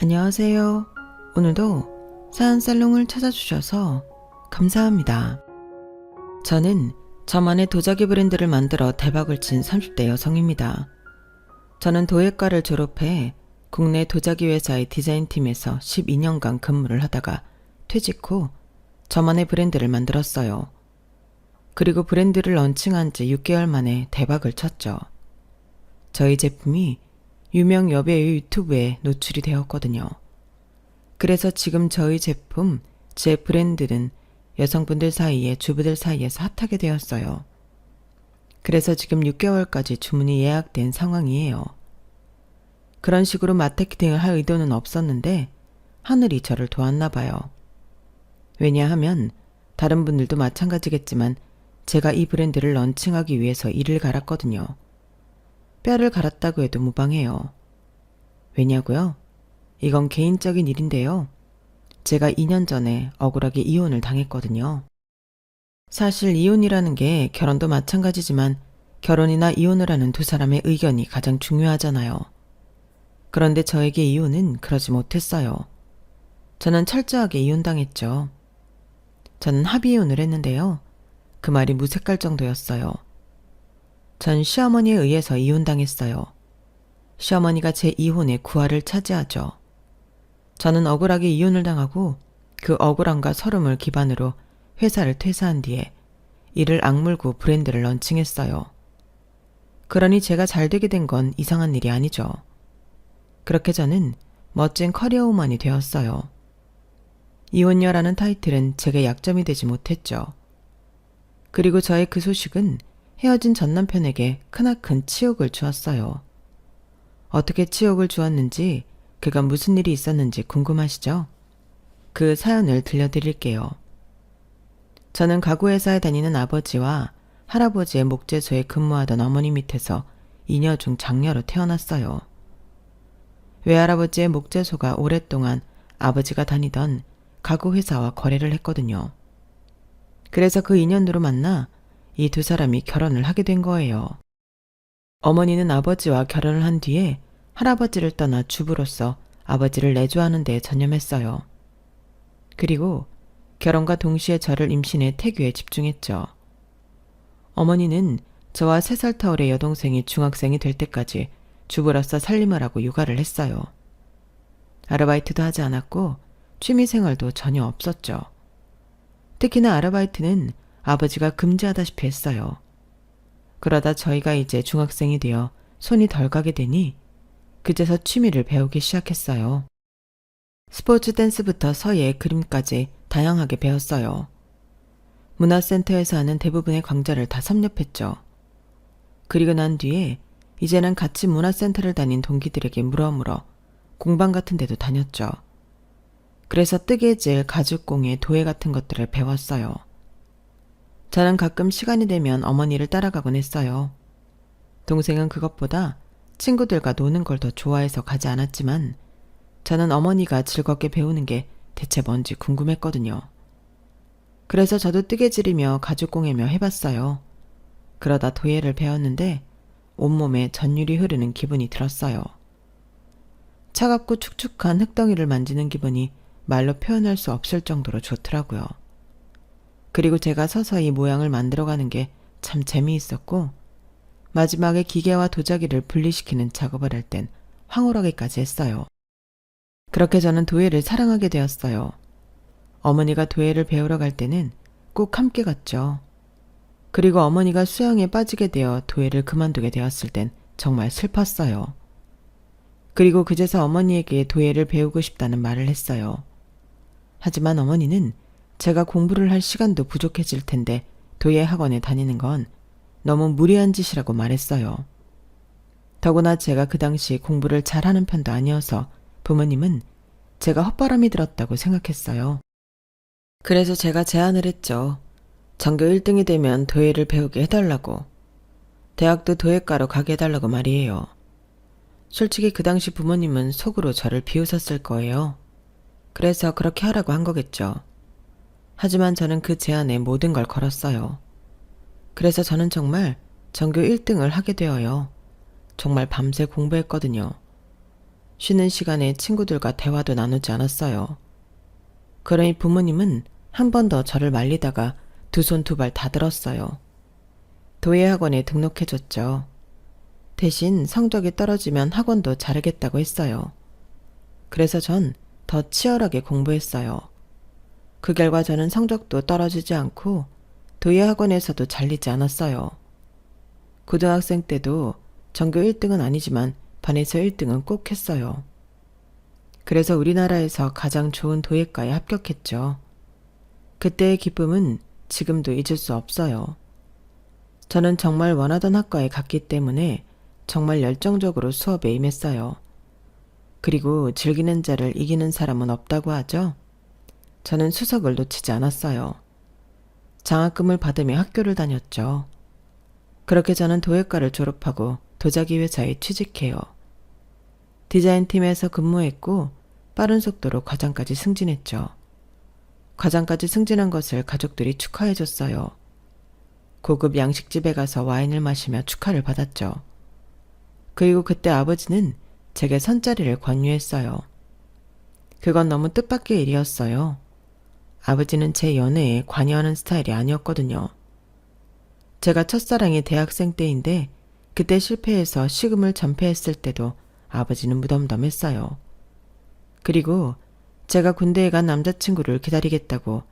안녕하세요. 오늘도 사연살롱을 찾아주셔서 감사합니다. 저는 저만의 도자기 브랜드를 만들어 대박을 친 30대 여성입니다. 저는 도예과를 졸업해 국내 도자기 회사의 디자인팀에서 12년간 근무를 하다가 퇴직 후 저만의 브랜드를 만들었어요. 그리고 브랜드를 런칭한 지 6개월 만에 대박을 쳤죠. 저희 제품이 유명 여배우 유튜브에 노출이 되었거든요. 그래서 지금 저희 제품, 제 브랜드는 여성분들 사이에, 주부들 사이에서 핫하게 되었어요. 그래서 지금 6개월까지 주문이 예약된 상황이에요. 그런 식으로 마케팅을 할 의도는 없었는데 하늘이 저를 도왔나 봐요. 왜냐하면 다른 분들도 마찬가지겠지만 제가 이 브랜드를 런칭하기 위해서 이를 갈았거든요. 뼈를 갈았다고 해도 무방해요. 왜냐고요? 이건 개인적인 일인데요. 제가 2년 전에 억울하게 이혼을 당했거든요. 사실 이혼이라는 게 결혼도 마찬가지지만 결혼이나 이혼을 하는 두 사람의 의견이 가장 중요하잖아요. 그런데 저에게 이혼은 그러지 못했어요. 저는 철저하게 이혼당했죠. 저는 합의 이혼을 했는데요. 그 말이 무색할 정도였어요. 전 시어머니에 의해서 이혼당했어요. 시어머니가 제 이혼의 구화를 차지하죠. 저는 억울하게 이혼을 당하고 그 억울함과 서름을 기반으로 회사를 퇴사한 뒤에 이를 악물고 브랜드를 런칭했어요. 그러니 제가 잘 되게 된 건 이상한 일이 아니죠. 그렇게 저는 멋진 커리어 우먼이 되었어요. 이혼녀라는 타이틀은 제게 약점이 되지 못했죠. 그리고 저의 그 소식은 헤어진 전 남편에게 크나큰 치욕을 주었어요. 어떻게 치욕을 주었는지, 그가 무슨 일이 있었는지 궁금하시죠? 그 사연을 들려드릴게요. 저는 가구회사에 다니는 아버지와 할아버지의 목재소에 근무하던 어머니 밑에서 이녀 중 장녀로 태어났어요. 외할아버지의 목재소가 오랫동안 아버지가 다니던 가구회사와 거래를 했거든요. 그래서 그 인연으로 만나 이 두 사람이 결혼을 하게 된 거예요. 어머니는 아버지와 결혼을 한 뒤에 할아버지를 떠나 주부로서 아버지를 내조하는 데 전념했어요. 그리고 결혼과 동시에 저를 임신해 태교에 집중했죠. 어머니는 저와 3살 터울의 여동생이 중학생이 될 때까지 주부로서 살림을 하고 육아를 했어요. 아르바이트도 하지 않았고 취미생활도 전혀 없었죠. 특히나 아르바이트는 아버지가 금지하다시피 했어요. 그러다 저희가 이제 중학생이 되어 손이 덜 가게 되니 그제서 취미를 배우기 시작했어요. 스포츠 댄스부터 서예, 그림까지 다양하게 배웠어요. 문화센터에서 하는 대부분의 강좌를 다 섭렵했죠. 그리고 난 뒤에 이제는 같이 문화센터를 다닌 동기들에게 물어물어 공방 같은 데도 다녔죠. 그래서 뜨개질, 가죽공예, 도예 같은 것들을 배웠어요. 저는 가끔 시간이 되면 어머니를 따라가곤 했어요. 동생은 그것보다 친구들과 노는 걸 더 좋아해서 가지 않았지만 저는 어머니가 즐겁게 배우는 게 대체 뭔지 궁금했거든요. 그래서 저도 뜨개질이며 가죽공예며 해봤어요. 그러다 도예를 배웠는데 온몸에 전율이 흐르는 기분이 들었어요. 차갑고 축축한 흙덩이를 만지는 기분이 말로 표현할 수 없을 정도로 좋더라고요. 그리고 제가 서서히 모양을 만들어가는 게 참 재미있었고 마지막에 기계와 도자기를 분리시키는 작업을 할 땐 황홀하기까지 했어요. 그렇게 저는 도예를 사랑하게 되었어요. 어머니가 도예를 배우러 갈 때는 꼭 함께 갔죠. 그리고 어머니가 수영에 빠지게 되어 도예를 그만두게 되었을 땐 정말 슬펐어요. 그리고 그제서 어머니에게 도예를 배우고 싶다는 말을 했어요. 하지만 어머니는 제가 공부를 할 시간도 부족해질 텐데 도예 학원에 다니는 건 너무 무리한 짓이라고 말했어요. 더구나 제가 그 당시 공부를 잘하는 편도 아니어서 부모님은 제가 헛바람이 들었다고 생각했어요. 그래서 제가 제안을 했죠. 전교 1등이 되면 도예를 배우게 해달라고. 대학도 도예과로 가게 해달라고 말이에요. 솔직히 그 당시 부모님은 속으로 저를 비웃었을 거예요. 그래서 그렇게 하라고 한 거겠죠. 하지만 저는 그 제안에 모든 걸 걸었어요. 그래서 저는 정말 전교 1등을 하게 되어요. 정말 밤새 공부했거든요. 쉬는 시간에 친구들과 대화도 나누지 않았어요. 그러니 부모님은 한 번 더 저를 말리다가 두 손 두 발 다 들었어요. 도예학원에 등록해줬죠. 대신 성적이 떨어지면 학원도 자르겠다고 했어요. 그래서 전 더 치열하게 공부했어요. 그 결과 저는 성적도 떨어지지 않고 도예학원에서도 잘리지 않았어요. 고등학생 때도 전교 1등은 아니지만 반에서 1등은 꼭 했어요. 그래서 우리나라에서 가장 좋은 도예과에 합격했죠. 그때의 기쁨은 지금도 잊을 수 없어요. 저는 정말 원하던 학과에 갔기 때문에 정말 열정적으로 수업에 임했어요. 그리고 즐기는 자를 이기는 사람은 없다고 하죠. 저는 수석을 놓치지 않았어요. 장학금을 받으며 학교를 다녔죠. 그렇게 저는 도예과를 졸업하고 도자기 회사에 취직해요. 디자인팀에서 근무했고 빠른 속도로 과장까지 승진했죠. 과장까지 승진한 것을 가족들이 축하해줬어요. 고급 양식집에 가서 와인을 마시며 축하를 받았죠. 그리고 그때 아버지는 제게 선자리를 권유했어요. 그건 너무 뜻밖의 일이었어요. 아버지는 제 연애에 관여하는 스타일이 아니었거든요. 제가 첫사랑이 대학생 때인데 그때 실패해서 시금을 전폐했을 때도 아버지는 무덤덤했어요. 그리고 제가 군대에 간 남자친구를 기다리겠다고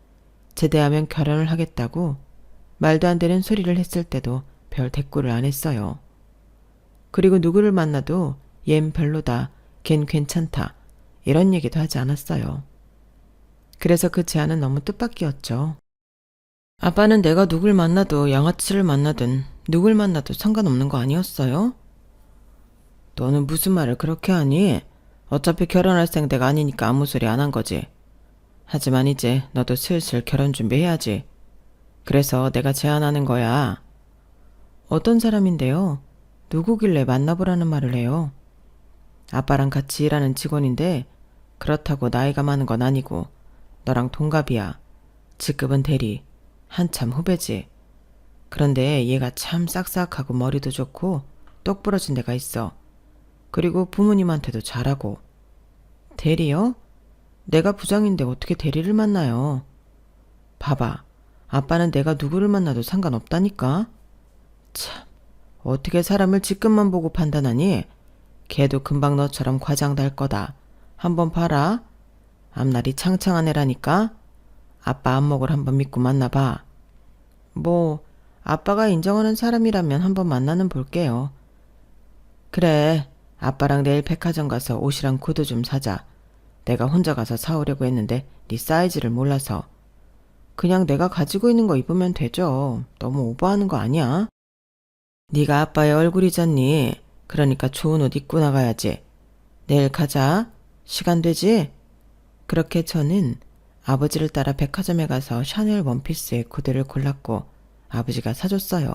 제대하면 결혼을 하겠다고 말도 안 되는 소리를 했을 때도 별 대꾸를 안 했어요. 그리고 누구를 만나도 얜 별로다, 걘 괜찮다 이런 얘기도 하지 않았어요. 그래서 그 제안은 너무 뜻밖이었죠. 아빠는 내가 누굴 만나도 양아치를 만나든 누굴 만나도 상관없는 거 아니었어요? 너는 무슨 말을 그렇게 하니? 어차피 결혼할 생대가 아니니까 아무 소리 안 한 거지. 하지만 이제 너도 슬슬 결혼 준비해야지. 그래서 내가 제안하는 거야. 어떤 사람인데요? 누구길래 만나보라는 말을 해요? 아빠랑 같이 일하는 직원인데 그렇다고 나이가 많은 건 아니고 너랑 동갑이야. 직급은 대리. 한참 후배지. 그런데 얘가 참 싹싹하고 머리도 좋고 똑부러진 데가 있어. 그리고 부모님한테도 잘하고. 대리요? 내가 부장인데 어떻게 대리를 만나요? 봐봐. 아빠는 내가 누구를 만나도 상관없다니까? 참, 어떻게 사람을 직급만 보고 판단하니? 걔도 금방 너처럼 과장 달 거다. 한번 봐라. 앞날이 창창한 애라니까? 아빠 안목을 한번 믿고 만나봐. 뭐, 아빠가 인정하는 사람이라면 한번 만나는 볼게요. 그래, 아빠랑 내일 백화점 가서 옷이랑 구두 좀 사자. 내가 혼자 가서 사오려고 했는데 네 사이즈를 몰라서. 그냥 내가 가지고 있는 거 입으면 되죠. 너무 오버하는 거 아니야? 네가 아빠의 얼굴이잖니. 그러니까 좋은 옷 입고 나가야지. 내일 가자. 시간 되지? 그렇게 저는 아버지를 따라 백화점에 가서 샤넬 원피스의 구두를 골랐고 아버지가 사줬어요.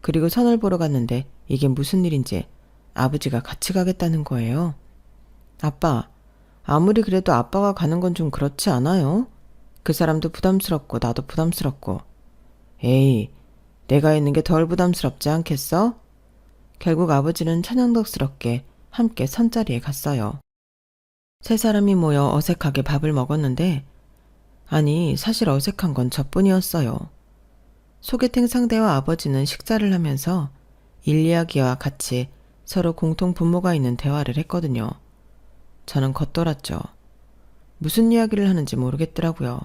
그리고 선을 보러 갔는데 이게 무슨 일인지 아버지가 같이 가겠다는 거예요. 아빠, 아무리 그래도 아빠가 가는 건 좀 그렇지 않아요? 그 사람도 부담스럽고 나도 부담스럽고. 에이, 내가 있는 게 덜 부담스럽지 않겠어? 결국 아버지는 천연덕스럽게 함께 선자리에 갔어요. 세 사람이 모여 어색하게 밥을 먹었는데 아니 사실 어색한 건 저뿐이었어요. 소개팅 상대와 아버지는 식사를 하면서 일 이야기와 같이 서로 공통 분모가 있는 대화를 했거든요. 저는 겉돌았죠. 무슨 이야기를 하는지 모르겠더라고요.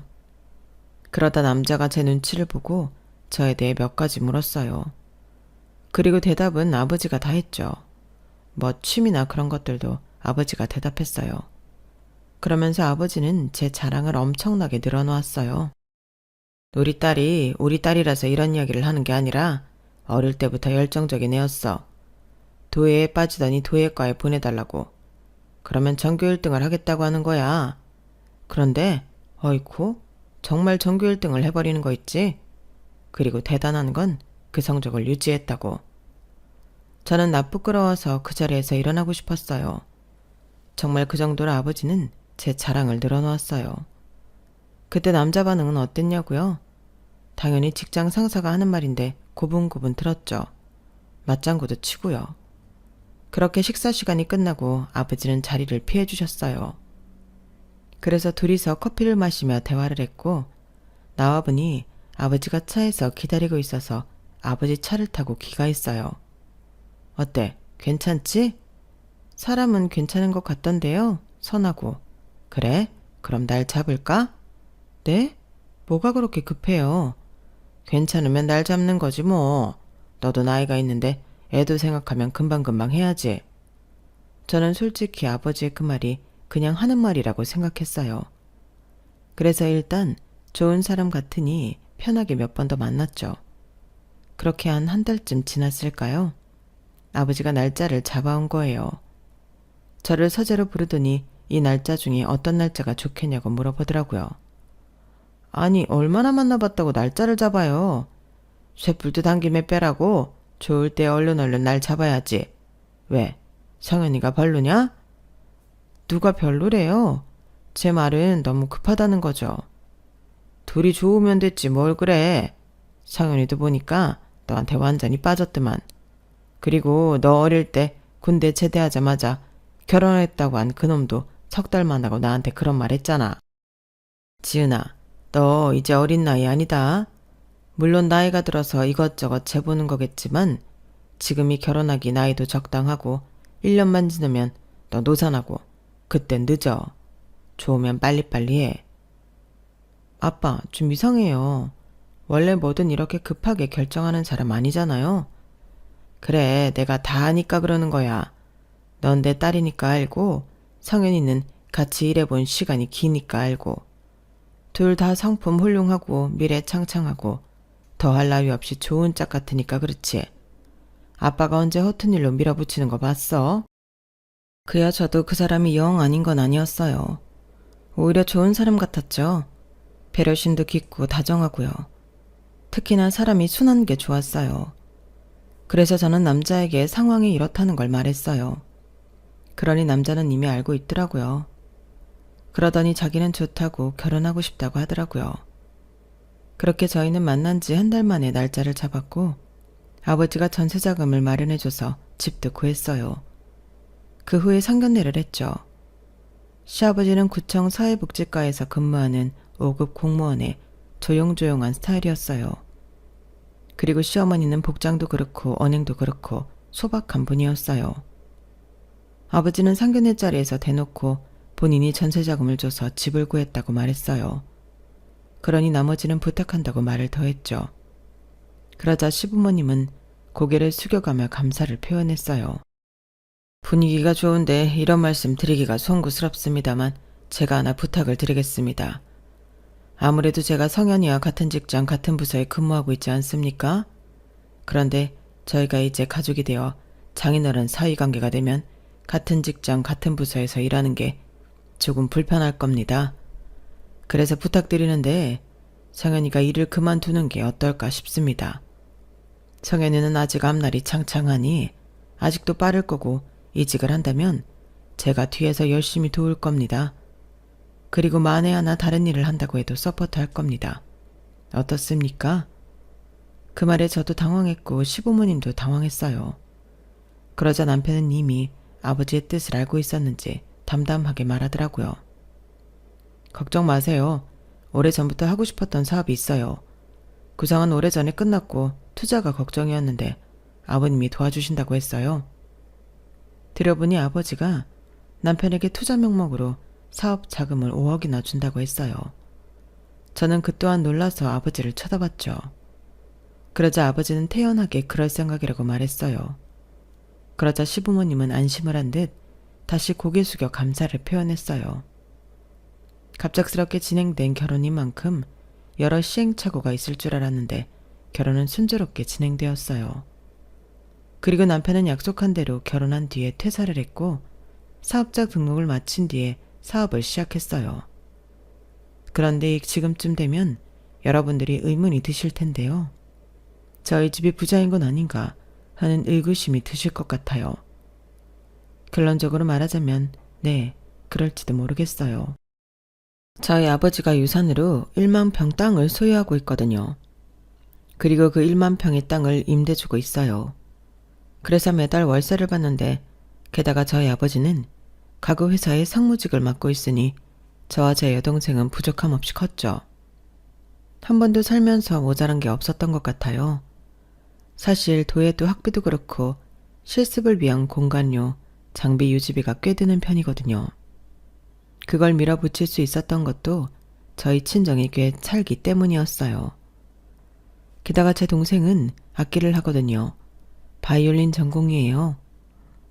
그러다 남자가 제 눈치를 보고 저에 대해 몇 가지 물었어요. 그리고 대답은 아버지가 다 했죠. 뭐 취미나 그런 것들도 아버지가 대답했어요. 그러면서 아버지는 제 자랑을 엄청나게 늘어놓았어요. 우리 딸이라서 이런 이야기를 하는 게 아니라 어릴 때부터 열정적인 애였어. 도예에 빠지더니 도예과에 보내달라고. 그러면 전교 1등을 하겠다고 하는 거야. 그런데 어이쿠 정말 전교 1등을 해버리는 거 있지? 그리고 대단한 건 그 성적을 유지했다고. 저는 나 부끄러워서 그 자리에서 일어나고 싶었어요. 정말 그 정도로 아버지는 제 자랑을 늘어놓았어요. 그때 남자 반응은 어땠냐고요? 당연히 직장 상사가 하는 말인데 고분고분 들었죠. 맞장구도 치고요. 그렇게 식사 시간이 끝나고 아버지는 자리를 피해 주셨어요. 그래서 둘이서 커피를 마시며 대화를 했고 나와 보니 아버지가 차에서 기다리고 있어서 아버지 차를 타고 귀가했어요. 어때? 괜찮지? 사람은 괜찮은 것 같던데요. 선하고. 그래? 그럼 날 잡을까? 네? 뭐가 그렇게 급해요? 괜찮으면 날 잡는 거지 뭐. 너도 나이가 있는데 애도 생각하면 금방금방 해야지. 저는 솔직히 아버지의 그 말이 그냥 하는 말이라고 생각했어요. 그래서 일단 좋은 사람 같으니 편하게 몇 번 더 만났죠. 그렇게 한 달쯤 지났을까요? 아버지가 날짜를 잡아온 거예요. 저를 서재로 부르더니 이 날짜 중에 어떤 날짜가 좋겠냐고 물어보더라고요. 아니, 얼마나 만나봤다고 날짜를 잡아요. 쇠불도 당김에 빼라고. 좋을 때 얼른 날 잡아야지. 왜? 성현이가 별로냐? 누가 별로래요? 제 말은 너무 급하다는 거죠. 둘이 좋으면 됐지 뭘 그래. 성현이도 보니까 너한테 완전히 빠졌더만. 그리고 너 어릴 때 군대 제대하자마자 결혼했다고 한 그놈도 석 달만 하고 나한테 그런 말 했잖아. 지은아, 너 이제 어린 나이 아니다. 물론 나이가 들어서 이것저것 재보는 거겠지만 지금이 결혼하기 나이도 적당하고 1년만 지나면 너 노산하고 그땐 늦어. 좋으면 빨리빨리 해. 아빠, 좀 이상해요. 원래 뭐든 이렇게 급하게 결정하는 사람 아니잖아요. 그래, 내가 다 아니까 그러는 거야. 넌 내 딸이니까 알고 성현이는 같이 일해본 시간이 기니까 알고 둘 다 성품 훌륭하고 미래 창창하고 더할 나위 없이 좋은 짝 같으니까 그렇지. 아빠가 언제 허튼 일로 밀어붙이는 거 봤어? 그야 저도 그 사람이 영 아닌 건 아니었어요. 오히려 좋은 사람 같았죠. 배려심도 깊고 다정하고요. 특히나 사람이 순한 게 좋았어요. 그래서 저는 남자에게 상황이 이렇다는 걸 말했어요. 그러니 남자는 이미 알고 있더라고요. 그러더니 자기는 좋다고 결혼하고 싶다고 하더라고요. 그렇게 저희는 만난 지 한 달 만에 날짜를 잡았고 아버지가 전세자금을 마련해줘서 집도 구했어요. 그 후에 상견례를 했죠. 시아버지는 구청 사회복지과에서 근무하는 5급 공무원의 조용조용한 스타일이었어요. 그리고 시어머니는 복장도 그렇고 언행도 그렇고 소박한 분이었어요. 아버지는 상견례 자리에서 대놓고 본인이 전세자금을 줘서 집을 구했다고 말했어요. 그러니 나머지는 부탁한다고 말을 더했죠. 그러자 시부모님은 고개를 숙여가며 감사를 표현했어요. 분위기가 좋은데 이런 말씀 드리기가 송구스럽습니다만 제가 하나 부탁을 드리겠습니다. 아무래도 제가 성현이와 같은 직장 같은 부서에 근무하고 있지 않습니까? 그런데 저희가 이제 가족이 되어 장인어른 사위관계가 되면 같은 직장 같은 부서에서 일하는 게 조금 불편할 겁니다. 그래서 부탁드리는데 성현이가 일을 그만두는 게 어떨까 싶습니다. 성현이는 아직 앞날이 창창하니 아직도 빠를 거고 이직을 한다면 제가 뒤에서 열심히 도울 겁니다. 그리고 만에 하나 다른 일을 한다고 해도 서포트 할 겁니다. 어떻습니까? 그 말에 저도 당황했고 시부모님도 당황했어요. 그러자 남편은 이미 아버지의 뜻을 알고 있었는지 담담하게 말하더라고요. 걱정 마세요. 오래전부터 하고 싶었던 사업이 있어요. 구상은 오래전에 끝났고 투자가 걱정이었는데 아버님이 도와주신다고 했어요. 들여보니 아버지가 남편에게 투자 명목으로 사업 자금을 5억이나 준다고 했어요. 저는 그 또한 놀라서 아버지를 쳐다봤죠. 그러자 아버지는 태연하게 그럴 생각이라고 말했어요. 그러자 시부모님은 안심을 한 듯 다시 고개 숙여 감사를 표현했어요. 갑작스럽게 진행된 결혼인 만큼 여러 시행착오가 있을 줄 알았는데 결혼은 순조롭게 진행되었어요. 그리고 남편은 약속한 대로 결혼한 뒤에 퇴사를 했고 사업자 등록을 마친 뒤에 사업을 시작했어요. 그런데 지금쯤 되면 여러분들이 의문이 드실 텐데요. 저희 집이 부자인 건 아닌가 하는 의구심이 드실 것 같아요. 결론적으로 말하자면 네, 그럴지도 모르겠어요. 저희 아버지가 유산으로 1만 평 땅을 소유하고 있거든요. 그리고 그 1만 평의 땅을 임대 주고 있어요. 그래서 매달 월세를 받는데 게다가 저희 아버지는 가구 회사의 상무직을 맡고 있으니 저와 제 여동생은 부족함 없이 컸죠. 한 번도 살면서 모자란 게 없었던 것 같아요. 사실 도예도 학비도 그렇고 실습을 위한 공간료, 장비 유지비가 꽤 드는 편이거든요. 그걸 밀어붙일 수 있었던 것도 저희 친정이 꽤 찰기 때문이었어요. 게다가 제 동생은 악기를 하거든요. 바이올린 전공이에요.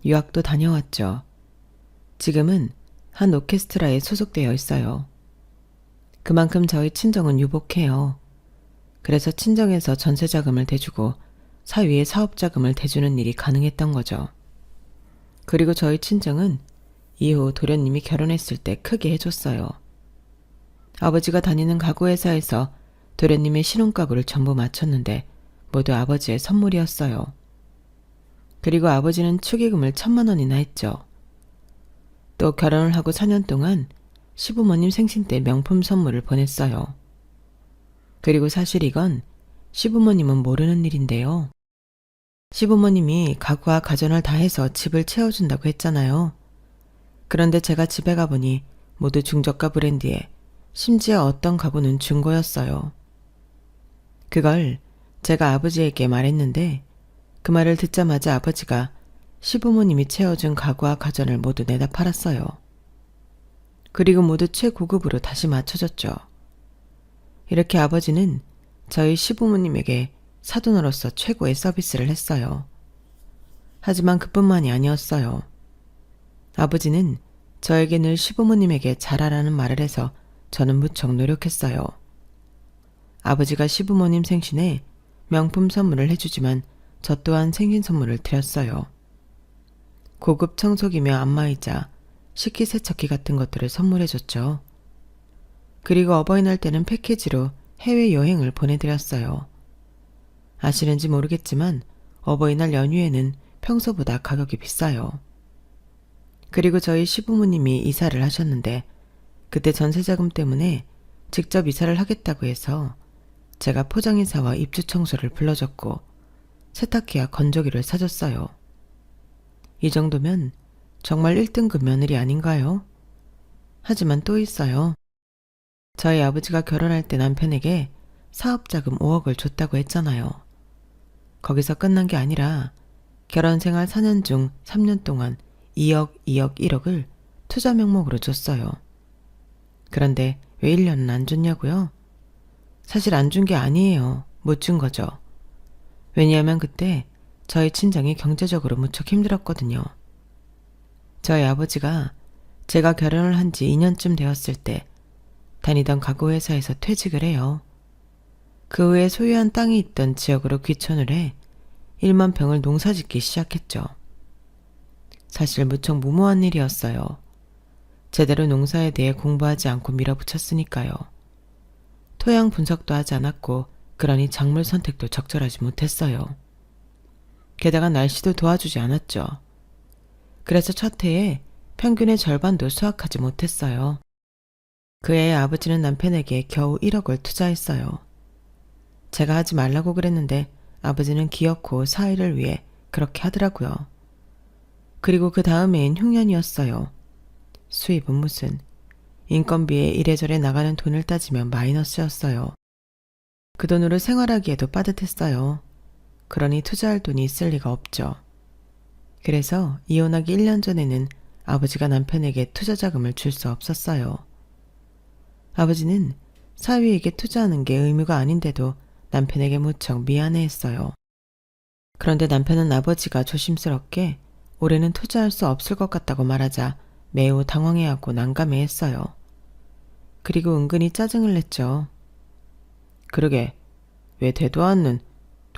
유학도 다녀왔죠. 지금은 한 오케스트라에 소속되어 있어요. 그만큼 저희 친정은 유복해요. 그래서 친정에서 전세자금을 대주고 사위의 사업자금을 대주는 일이 가능했던 거죠. 그리고 저희 친정은 이후 도련님이 결혼했을 때 크게 해줬어요. 아버지가 다니는 가구회사에서 도련님의 신혼가구를 전부 마쳤는데 모두 아버지의 선물이었어요. 그리고 아버지는 축의금을 1,000만 원이나 했죠. 또 결혼을 하고 4년 동안 시부모님 생신 때 명품 선물을 보냈어요. 그리고 사실 이건 시부모님은 모르는 일인데요. 시부모님이 가구와 가전을 다 해서 집을 채워준다고 했잖아요. 그런데 제가 집에 가보니 모두 중저가 브랜드에 심지어 어떤 가구는 중고였어요. 그걸 제가 아버지에게 말했는데 그 말을 듣자마자 아버지가 시부모님이 채워준 가구와 가전을 모두 내다 팔았어요. 그리고 모두 최고급으로 다시 맞춰줬죠. 이렇게 아버지는 저희 시부모님에게 사돈으로서 최고의 서비스를 했어요. 하지만 그뿐만이 아니었어요. 아버지는 저에게 늘 시부모님에게 잘하라는 말을 해서 저는 무척 노력했어요. 아버지가 시부모님 생신에 명품 선물을 해주지만 저 또한 생신 선물을 드렸어요. 고급 청소기며 안마의자, 식기세척기 같은 것들을 선물해줬죠. 그리고 어버이날 때는 패키지로 해외여행을 보내드렸어요. 아시는지 모르겠지만 어버이날 연휴에는 평소보다 가격이 비싸요. 그리고 저희 시부모님이 이사를 하셨는데 그때 전세자금 때문에 직접 이사를 하겠다고 해서 제가 포장이사와 입주청소를 불러줬고 세탁기와 건조기를 사줬어요. 이 정도면 정말 1등급 며느리 아닌가요? 하지만 또 있어요. 저희 아버지가 결혼할 때 남편에게 사업자금 5억을 줬다고 했잖아요. 거기서 끝난 게 아니라 결혼생활 4년 중 3년 동안 2억, 2억, 1억을 투자 명목으로 줬어요. 그런데 왜 1년은 안 줬냐고요? 사실 안 준 게 아니에요. 못 준 거죠. 왜냐하면 그때 저희 친정이 경제적으로 무척 힘들었거든요. 저희 아버지가 제가 결혼을 한 지 2년쯤 되었을 때 다니던 가구회사에서 퇴직을 해요. 그 후에 소유한 땅이 있던 지역으로 귀촌을 해 1만 평을 농사짓기 시작했죠. 사실 무척 무모한 일이었어요. 제대로 농사에 대해 공부하지 않고 밀어붙였으니까요. 토양 분석도 하지 않았고 그러니 작물 선택도 적절하지 못했어요. 게다가 날씨도 도와주지 않았죠. 그래서 첫 해에 평균의 절반도 수확하지 못했어요. 그 해 아버지는 남편에게 겨우 1억을 투자했어요. 제가 하지 말라고 그랬는데 아버지는 기어코 사위를 위해 그렇게 하더라고요. 그리고 그 다음해엔 흉년이었어요. 수입은 무슨, 인건비에 이래저래 나가는 돈을 따지면 마이너스였어요. 그 돈으로 생활하기에도 빠듯했어요. 그러니 투자할 돈이 있을 리가 없죠. 그래서 이혼하기 1년 전에는 아버지가 남편에게 투자 자금을 줄 수 없었어요. 아버지는 사위에게 투자하는 게 의무가 아닌데도 남편에게 무척 미안해했어요. 그런데 남편은 아버지가 조심스럽게 올해는 투자할 수 없을 것 같다고 말하자 매우 당황해하고 난감해했어요. 그리고 은근히 짜증을 냈죠. 그러게 왜 되도 않는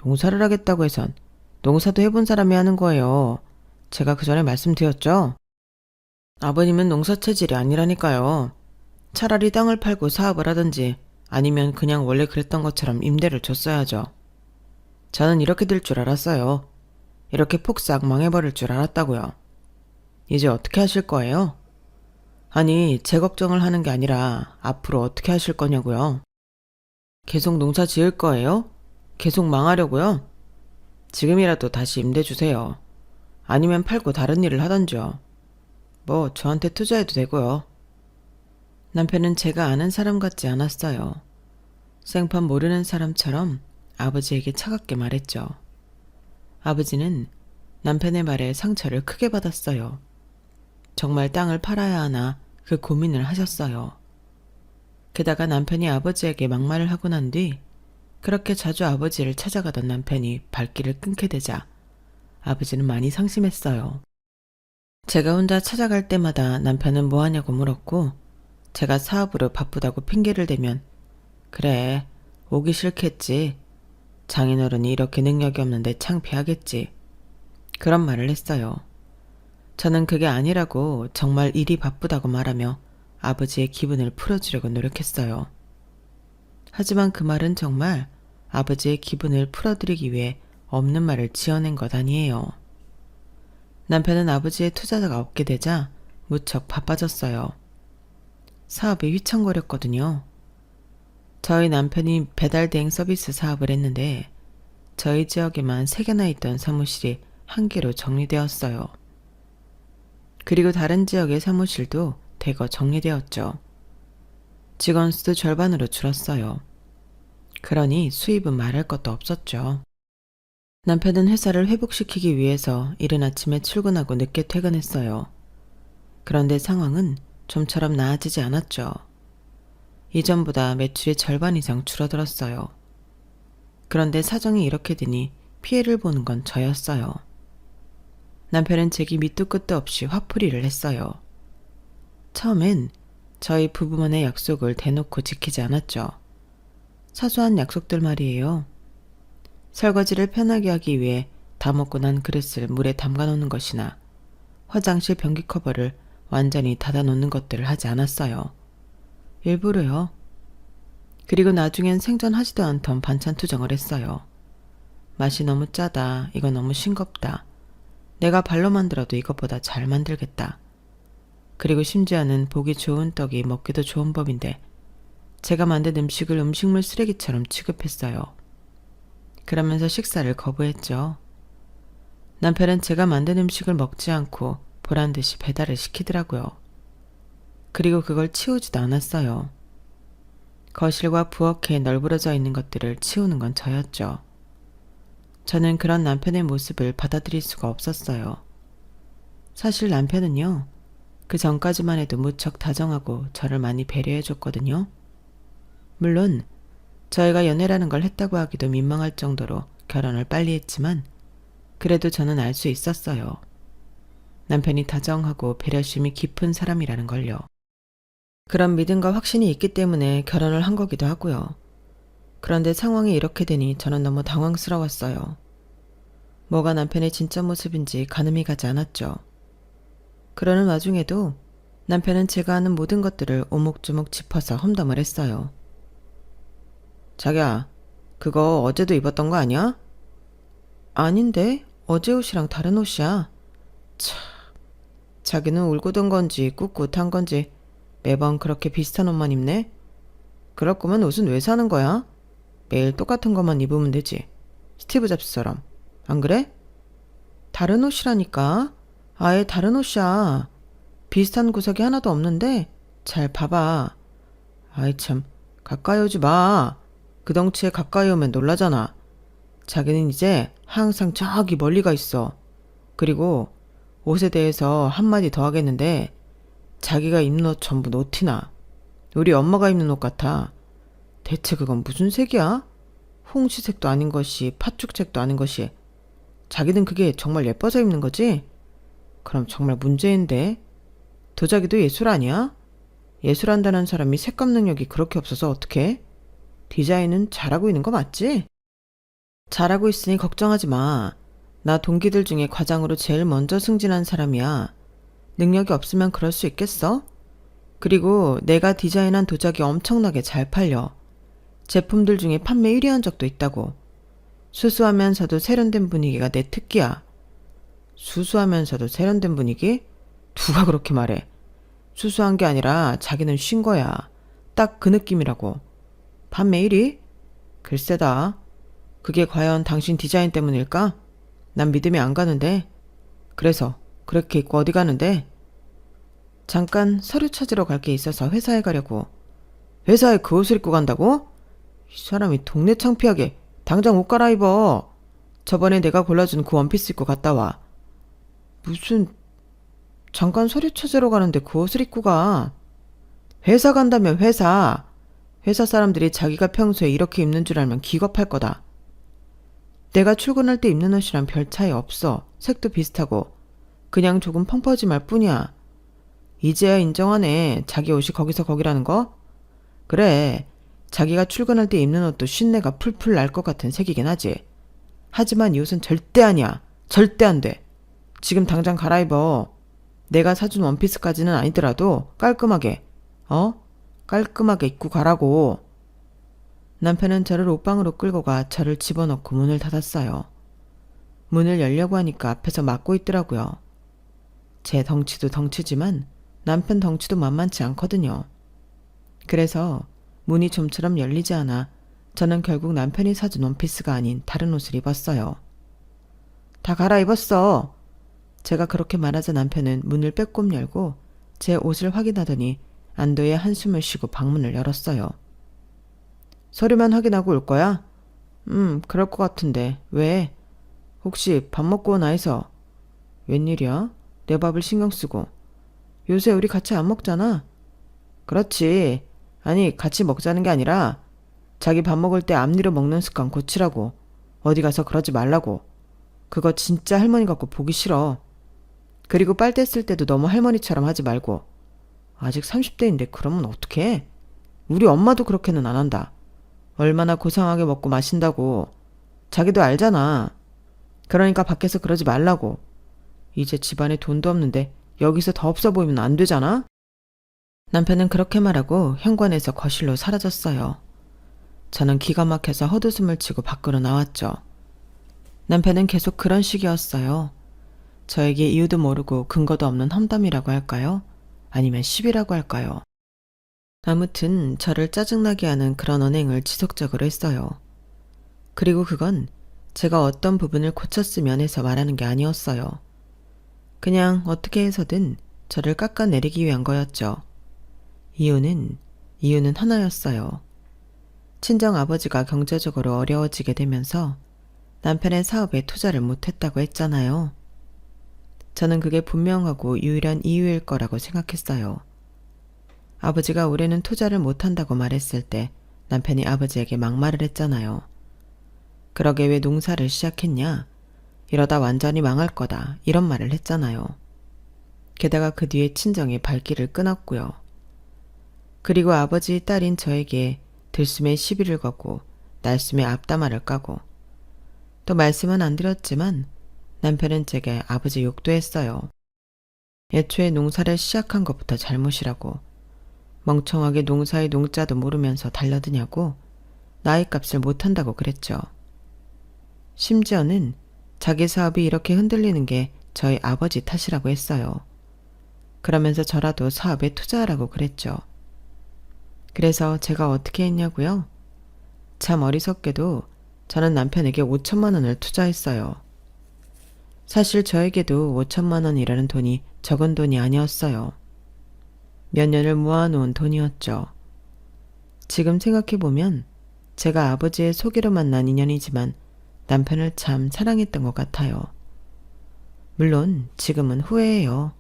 농사를 하겠다고 해선 농사도 해본 사람이 하는 거예요. 제가 그 전에 말씀드렸죠? 아버님은 농사 체질이 아니라니까요. 차라리 땅을 팔고 사업을 하든지 아니면 그냥 원래 그랬던 것처럼 임대를 줬어야죠. 저는 이렇게 될 줄 알았어요. 이렇게 폭삭 망해버릴 줄 알았다고요. 이제 어떻게 하실 거예요? 아니, 제 걱정을 하는 게 아니라 앞으로 어떻게 하실 거냐고요. 계속 농사 지을 거예요? 계속 망하려고요? 지금이라도 다시 임대 주세요. 아니면 팔고 다른 일을 하던지요. 뭐 저한테 투자해도 되고요. 남편은 제가 아는 사람 같지 않았어요. 생판 모르는 사람처럼 아버지에게 차갑게 말했죠. 아버지는 남편의 말에 상처를 크게 받았어요. 정말 땅을 팔아야 하나 그 고민을 하셨어요. 게다가 남편이 아버지에게 막말을 하고 난 뒤 그렇게 자주 아버지를 찾아가던 남편이 발길을 끊게 되자 아버지는 많이 상심했어요. 제가 혼자 찾아갈 때마다 남편은 뭐 하냐고 물었고 제가 사업으로 바쁘다고 핑계를 대면 그래, 오기 싫겠지. 장인어른이 이렇게 능력이 없는데 창피하겠지. 그런 말을 했어요. 저는 그게 아니라고 정말 일이 바쁘다고 말하며 아버지의 기분을 풀어주려고 노력했어요. 하지만 그 말은 정말 아버지의 기분을 풀어드리기 위해 없는 말을 지어낸 것 아니에요. 남편은 아버지의 투자자가 없게 되자 무척 바빠졌어요. 사업이 휘청거렸거든요. 저희 남편이 배달 대행 서비스 사업을 했는데 저희 지역에만 3개나 있던 사무실이 1개로 정리되었어요. 그리고 다른 지역의 사무실도 대거 정리되었죠. 직원 수도 절반으로 줄었어요. 그러니 수입은 말할 것도 없었죠. 남편은 회사를 회복시키기 위해서 이른 아침에 출근하고 늦게 퇴근했어요. 그런데 상황은 좀처럼 나아지지 않았죠. 이전보다 매출이 절반 이상 줄어들었어요. 그런데 사정이 이렇게 되니 피해를 보는 건 저였어요. 남편은 제게 밑도 끝도 없이 화풀이를 했어요. 처음엔 저희 부부만의 약속을 대놓고 지키지 않았죠. 사소한 약속들 말이에요. 설거지를 편하게 하기 위해 다 먹고 난 그릇을 물에 담가 놓는 것이나 화장실 변기 커버를 완전히 닫아 놓는 것들을 하지 않았어요. 일부러요. 그리고 나중엔 생전하지도 않던 반찬 투정을 했어요. 맛이 너무 짜다. 이거 너무 싱겁다. 내가 발로 만들어도 이것보다 잘 만들겠다. 그리고 심지어는 보기 좋은 떡이 먹기도 좋은 법인데 제가 만든 음식을 음식물 쓰레기처럼 취급했어요. 그러면서 식사를 거부했죠. 남편은 제가 만든 음식을 먹지 않고 보란듯이 배달을 시키더라고요. 그리고 그걸 치우지도 않았어요. 거실과 부엌에 널브러져 있는 것들을 치우는 건 저였죠. 저는 그런 남편의 모습을 받아들일 수가 없었어요. 사실 남편은요, 그 전까지만 해도 무척 다정하고 저를 많이 배려해줬거든요. 물론 저희가 연애라는 걸 했다고 하기도 민망할 정도로 결혼을 빨리 했지만 그래도 저는 알 수 있었어요. 남편이 다정하고 배려심이 깊은 사람이라는 걸요. 그런 믿음과 확신이 있기 때문에 결혼을 한 거기도 하고요. 그런데 상황이 이렇게 되니 저는 너무 당황스러웠어요. 뭐가 남편의 진짜 모습인지 가늠이 가지 않았죠. 그러는 와중에도 남편은 제가 하는 모든 것들을 오목조목 짚어서 험담을 했어요. 자기야, 그거 어제도 입었던 거 아니야? 아닌데, 어제 옷이랑 다른 옷이야. 참, 자기는 울고든 건지 꿋꿋한 건지 매번 그렇게 비슷한 옷만 입네? 그럴 거면 옷은 왜 사는 거야? 매일 똑같은 것만 입으면 되지. 스티브 잡스처럼. 안 그래? 다른 옷이라니까. 아예 다른 옷이야. 비슷한 구석이 하나도 없는데 잘 봐봐. 아이 참, 가까이 오지 마. 그 덩치에 가까이 오면 놀라잖아. 자기는 이제 항상 저기 멀리 가 있어. 그리고 옷에 대해서 한마디 더 하겠는데 자기가 입는 옷 전부 노티나. 우리 엄마가 입는 옷 같아. 대체 그건 무슨 색이야? 홍시색도 아닌 것이 팥죽색도 아닌 것이. 자기는 그게 정말 예뻐서 입는 거지? 그럼 정말 문제인데. 도자기도 예술 아니야? 예술한다는 사람이 색감 능력이 그렇게 없어서 어떡해? 디자인은 잘하고 있는 거 맞지? 잘하고 있으니 걱정하지 마. 나 동기들 중에 과장으로 제일 먼저 승진한 사람이야. 능력이 없으면 그럴 수 있겠어? 그리고 내가 디자인한 도자기 엄청나게 잘 팔려. 제품들 중에 판매 1위 한 적도 있다고. 수수하면서도 세련된 분위기가 내 특기야. 수수하면서도 세련된 분위기? 누가 그렇게 말해? 수수한 게 아니라 자기는 쉰 거야. 딱 그 느낌이라고. 판매 1위? 글쎄다. 그게 과연 당신 디자인 때문일까? 난 믿음이 안 가는데. 그래서 그렇게 입고 어디 가는데? 잠깐 서류 찾으러 갈 게 있어서 회사에 가려고. 회사에 그 옷을 입고 간다고? 이 사람이 동네 창피하게. 당장 옷 갈아입어. 저번에 내가 골라준 그 원피스 입고 갔다 와. 무슨 잠깐 서류 찾으러 가는데 그 옷을 입고 가. 회사 간다면 회사. 회사 사람들이 자기가 평소에 이렇게 입는 줄 알면 기겁할 거다. 내가 출근할 때 입는 옷이랑 별 차이 없어. 색도 비슷하고. 그냥 조금 펑퍼짐할 뿐이야. 이제야 인정하네. 자기 옷이 거기서 거기라는 거? 그래. 자기가 출근할 때 입는 옷도 쉰내가 풀풀 날 것 같은 색이긴 하지. 하지만 이 옷은 절대 아니야. 절대 안 돼. 지금 당장 갈아입어. 내가 사준 원피스까지는 아니더라도 깔끔하게, 깔끔하게 입고 가라고. 남편은 저를 옷방으로 끌고 가 저를 집어넣고 문을 닫았어요. 문을 열려고 하니까 앞에서 막고 있더라고요. 제 덩치도 덩치지만 남편 덩치도 만만치 않거든요. 그래서 문이 좀처럼 열리지 않아 저는 결국 남편이 사준 원피스가 아닌 다른 옷을 입었어요. 다 갈아입었어. 제가 그렇게 말하자 남편은 문을 빼꼼 열고 제 옷을 확인하더니 안도의 한숨을 쉬고 방문을 열었어요. 서류만 확인하고 올 거야? 그럴 것 같은데. 왜? 혹시 밥 먹고 온 아이서? 웬일이야? 내 밥을 신경 쓰고. 요새 우리 같이 안 먹잖아. 그렇지. 아니, 같이 먹자는 게 아니라 자기 밥 먹을 때 앞니로 먹는 습관 고치라고. 어디 가서 그러지 말라고. 그거 진짜 할머니 같고 보기 싫어. 그리고 빨대 쓸 때도 너무 할머니처럼 하지 말고. 아직 30대인데 그러면 어떡해? 우리 엄마도 그렇게는 안 한다. 얼마나 고상하게 먹고 마신다고. 자기도 알잖아. 그러니까 밖에서 그러지 말라고. 이제 집안에 돈도 없는데 여기서 더 없어 보이면 안 되잖아? 남편은 그렇게 말하고 현관에서 거실로 사라졌어요. 저는 기가 막혀서 헛웃음을 치고 밖으로 나왔죠. 남편은 계속 그런 식이었어요. 저에게 이유도 모르고 근거도 없는 험담이라고 할까요? 아니면 시비라고 할까요? 아무튼 저를 짜증나게 하는 그런 언행을 지속적으로 했어요. 그리고 그건 제가 어떤 부분을 고쳤으면 해서 말하는 게 아니었어요. 그냥 어떻게 해서든 저를 깎아내리기 위한 거였죠. 이유는 하나였어요. 친정 아버지가 경제적으로 어려워지게 되면서 남편의 사업에 투자를 못했다고 했잖아요. 저는 그게 분명하고 유일한 이유일 거라고 생각했어요. 아버지가 올해는 투자를 못한다고 말했을 때 남편이 아버지에게 막말을 했잖아요. 그러게 왜 농사를 시작했냐? 이러다 완전히 망할 거다. 이런 말을 했잖아요. 게다가 그 뒤에 친정이 발길을 끊었고요. 그리고 아버지의 딸인 저에게 들숨에 시비를 거고 날숨에 앞담화를 까고 또 말씀은 안 드렸지만 남편은 제게 아버지 욕도 했어요. 애초에 농사를 시작한 것부터 잘못이라고. 멍청하게 농사의 농자도 모르면서 달려드냐고 나이값을 못한다고 그랬죠. 심지어는 자기 사업이 이렇게 흔들리는 게 저희 아버지 탓이라고 했어요. 그러면서 저라도 사업에 투자하라고 그랬죠. 그래서 제가 어떻게 했냐고요? 참 어리석게도 저는 남편에게 5천만 원을 투자했어요. 사실 저에게도 5천만 원이라는 돈이 적은 돈이 아니었어요. 몇 년을 모아놓은 돈이었죠. 지금 생각해보면 제가 아버지의 소개로 만난 인연이지만 남편을 참 사랑했던 것 같아요. 물론 지금은 후회해요.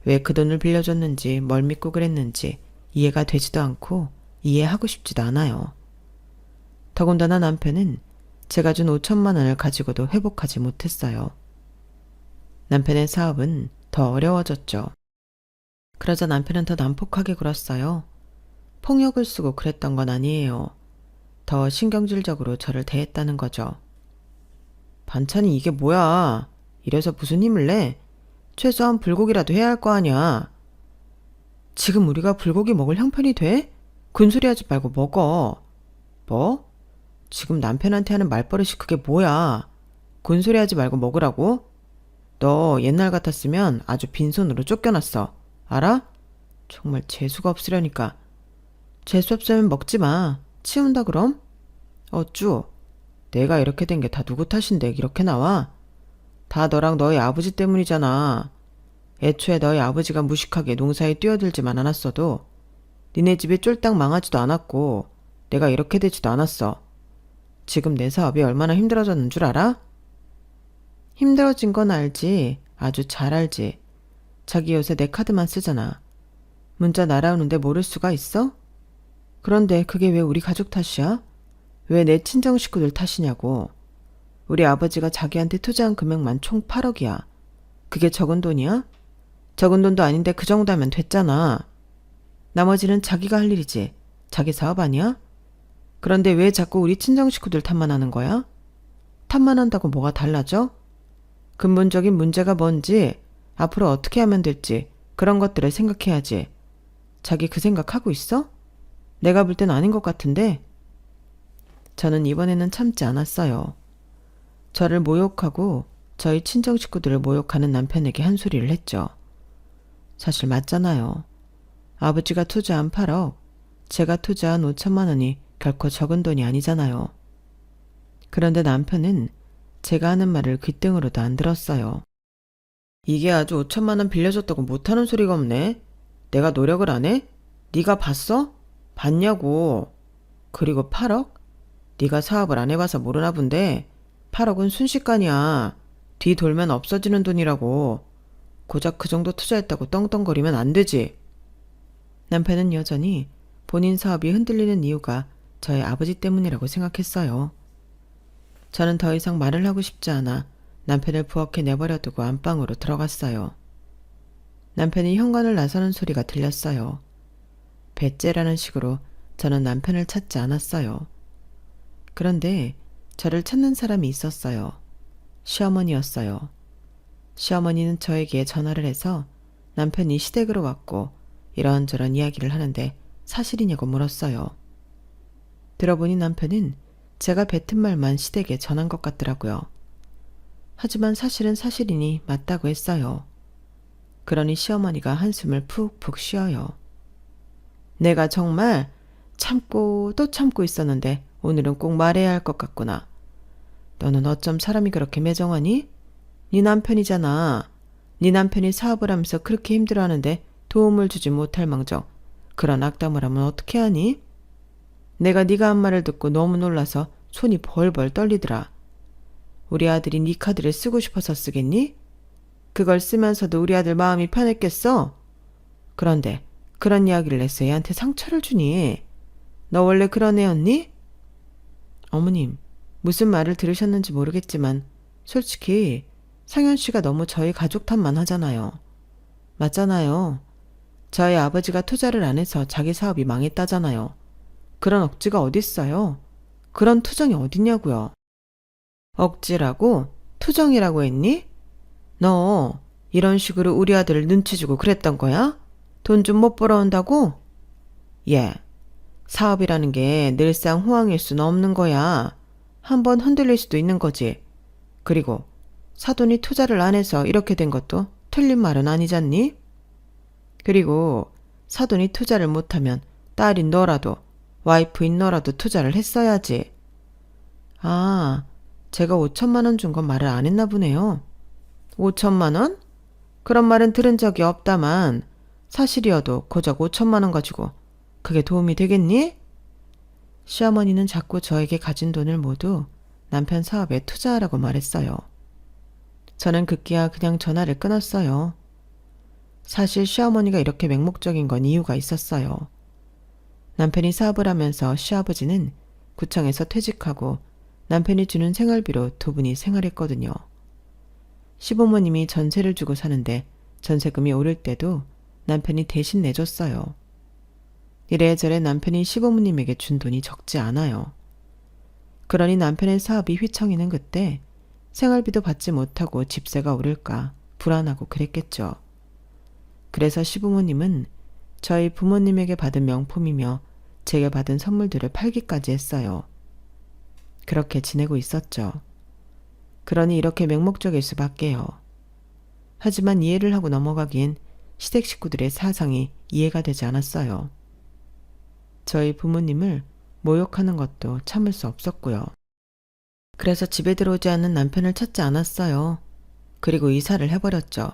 왜 그 돈을 빌려줬는지 뭘 믿고 그랬는지 이해가 되지도 않고 이해하고 싶지도 않아요. 더군다나 남편은 제가 준 5천만 원을 가지고도 회복하지 못했어요. 남편의 사업은 더 어려워졌죠. 그러자 남편은 더 난폭하게 굴었어요. 폭력을 쓰고 그랬던 건 아니에요. 더 신경질적으로 저를 대했다는 거죠. 반찬이 이게 뭐야? 이래서 무슨 힘을 내? 최소한 불고기라도 해야 할 거 아니야. 지금 우리가 불고기 먹을 형편이 돼? 군소리 하지 말고 먹어. 뭐? 지금 남편한테 하는 말버릇이 그게 뭐야? 군소리 하지 말고 먹으라고? 너 옛날 같았으면 아주 빈손으로 쫓겨났어. 알아? 정말 재수가 없으려니까. 재수 없으면 먹지 마. 치운다 그럼? 어쭈? 내가 이렇게 된 게 다 누구 탓인데 이렇게 나와? 다 너랑 너희 아버지 때문이잖아. 애초에 너희 아버지가 무식하게 농사에 뛰어들지만 않았어도 니네 집이 쫄딱 망하지도 않았고 내가 이렇게 되지도 않았어. 지금 내 사업이 얼마나 힘들어졌는 줄 알아? 힘들어진 건 알지. 아주 잘 알지. 자기 요새 내 카드만 쓰잖아. 문자 날아오는데 모를 수가 있어? 그런데 그게 왜 우리 가족 탓이야? 왜 내 친정 식구들 탓이냐고. 우리 아버지가 자기한테 투자한 금액만 총 8억이야. 그게 적은 돈이야? 적은 돈도 아닌데 그 정도 하면 됐잖아. 나머지는 자기가 할 일이지. 자기 사업 아니야? 그런데 왜 자꾸 우리 친정 식구들 탓만 하는 거야? 탓만 한다고 뭐가 달라져? 근본적인 문제가 뭔지, 앞으로 어떻게 하면 될지 그런 것들을 생각해야지. 자기 그 생각하고 있어? 내가 볼 땐 아닌 것 같은데. 저는 이번에는 참지 않았어요. 저를 모욕하고 저희 친정 식구들을 모욕하는 남편에게 한 소리를 했죠. 사실 맞잖아요. 아버지가 투자한 8억, 제가 투자한 5천만 원이 결코 적은 돈이 아니잖아요. 그런데 남편은 제가 하는 말을 귓등으로도 안 들었어요. 이게 아주 5천만 원 빌려줬다고 못하는 소리가 없네. 내가 노력을 안 해? 네가 봤어? 봤냐고. 그리고 8억? 네가 사업을 안 해봐서 모르나 본데 8억은 순식간이야. 뒤 돌면 없어지는 돈이라고. 고작 그 정도 투자했다고 떵떵거리면 안 되지. 남편은 여전히 본인 사업이 흔들리는 이유가 저희 아버지 때문이라고 생각했어요. 저는 더 이상 말을 하고 싶지 않아 남편을 부엌에 내버려두고 안방으로 들어갔어요. 남편이 현관을 나서는 소리가 들렸어요. 배째라는 식으로 저는 남편을 찾지 않았어요. 그런데 저를 찾는 사람이 있었어요. 시어머니였어요. 시어머니는 저에게 전화를 해서 남편이 시댁으로 왔고 이런저런 이야기를 하는데 사실이냐고 물었어요. 들어보니 남편은 제가 뱉은 말만 시댁에 전한 것 같더라고요. 하지만 사실은 사실이니 맞다고 했어요. 그러니 시어머니가 한숨을 푹푹 쉬어요. 내가 정말 참고 또 참고 있었는데 오늘은 꼭 말해야 할 것 같구나. 너는 어쩜 사람이 그렇게 매정하니? 네 남편이잖아. 네 남편이 사업을 하면서 그렇게 힘들어하는데 도움을 주지 못할 망정 그런 악담을 하면 어떻게 하니? 내가 네가 한 말을 듣고 너무 놀라서 손이 벌벌 떨리더라. 우리 아들이 네 카드를 쓰고 싶어서 쓰겠니? 그걸 쓰면서도 우리 아들 마음이 편했겠어? 그런데 그런 이야기를 해서 애한테 상처를 주니? 너 원래 그런 애였니? 어머님, 무슨 말을 들으셨는지 모르겠지만 솔직히 상현 씨가 너무 저희 가족 탓만 하잖아요. 맞잖아요. 저희 아버지가 투자를 안 해서 자기 사업이 망했다잖아요. 그런 억지가 어딨어요? 그런 투정이 어딨냐고요. 억지라고? 투정이라고 했니? 너 이런 식으로 우리 아들을 눈치 주고 그랬던 거야? 돈 좀 못 벌어온다고? 예. 사업이라는 게 늘상 호황일 수는 없는 거야. 한번 흔들릴 수도 있는 거지. 그리고 사돈이 투자를 안 해서 이렇게 된 것도 틀린 말은 아니잖니? 그리고 사돈이 투자를 못하면 딸인 너라도 와이프인 너라도 투자를 했어야지. 아, 제가 5천만 원 준 건 말을 안 했나 보네요. 5천만 원? 그런 말은 들은 적이 없다만 사실이어도 고작 5천만 원 가지고 그게 도움이 되겠니? 시어머니는 자꾸 저에게 가진 돈을 모두 남편 사업에 투자하라고 말했어요. 저는 급기야 그냥 전화를 끊었어요. 사실 시어머니가 이렇게 맹목적인 건 이유가 있었어요. 남편이 사업을 하면서 시아버지는 구청에서 퇴직하고 남편이 주는 생활비로 두 분이 생활했거든요. 시부모님이 전세를 주고 사는데 전세금이 오를 때도 남편이 대신 내줬어요. 이래저래 남편이 시부모님에게 준 돈이 적지 않아요. 그러니 남편의 사업이 휘청이는 그때 생활비도 받지 못하고 집세가 오를까 불안하고 그랬겠죠. 그래서 시부모님은 저희 부모님에게 받은 명품이며 제게 받은 선물들을 팔기까지 했어요. 그렇게 지내고 있었죠. 그러니 이렇게 맹목적일 수밖에요. 하지만 이해를 하고 넘어가기엔 시댁 식구들의 사상이 이해가 되지 않았어요. 저희 부모님을 모욕하는 것도 참을 수 없었고요. 그래서 집에 들어오지 않는 남편을 찾지 않았어요. 그리고 이사를 해버렸죠.